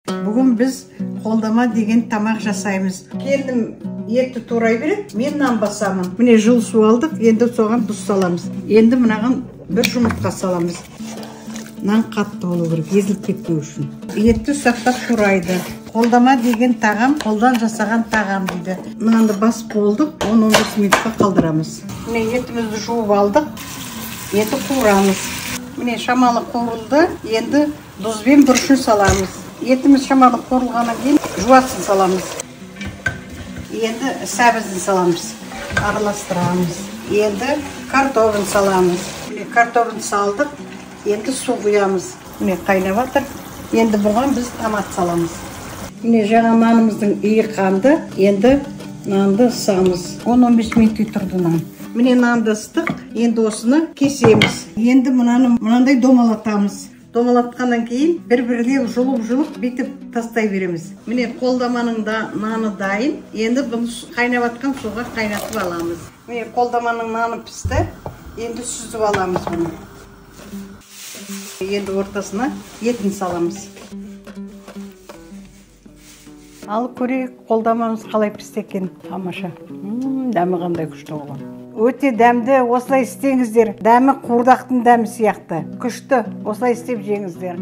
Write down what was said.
Бүгін біз қолдама деген тамақ жасаймыз. Келдім етті турай береді, мен нан басамын. Міне жыл су алдық, енді соған тұз саламыз. Енді мынаған бір жұмыртқа саламыз. Нан қатты болу керек, езіліп кетпеу үшін. Етті сақтап турайды. Қолдама деген тағам, қолдан жасаған тағам дейді. Нанды басып болдық, 10-15 минутқа қалдырамыз. Міне етімізді жуып алдық, енді қуырамыз. Міне шамалы қуырылды, енді тұзбен бұрышын саламыз. Етіміз шамалы қуырылғаннан кейін жуасын саламыз. Енді сәбізін саламыз, араластырамыз. Енді картофын саламыз. Міне картофын салдық, енді су құямыз. Міне қайнап жатыр. Енді бұған біз томат саламыз. Міне жаңа нанымыздың иі қанды, енді нанды ысамыз. 10-15 минут тұрды нан. Міне нанды ыстық, енді осыны кесеміз. Енді мынандай домалатамыз. Домалатқаннан кейін бір-бірлеп жұлып бүйтіп тастай береміз. Міне қолдаманың да наны дайын. Енді бұны қайнап жатқан суға қайнатып аламыз. Міне қолдаманың наны пісті. Енді сүзіп аламыз бұны. Енді ортасына етін саламыз. Ал көрейік, қолдамамыз қалай пісті екен. Тамаша. Дәмі қандай күшті болған. Өте дәмді, осылай істеңіздер. Дәмі қуырдақтың дәмі сияқты. Күшті, осылай істеп жеңіздер.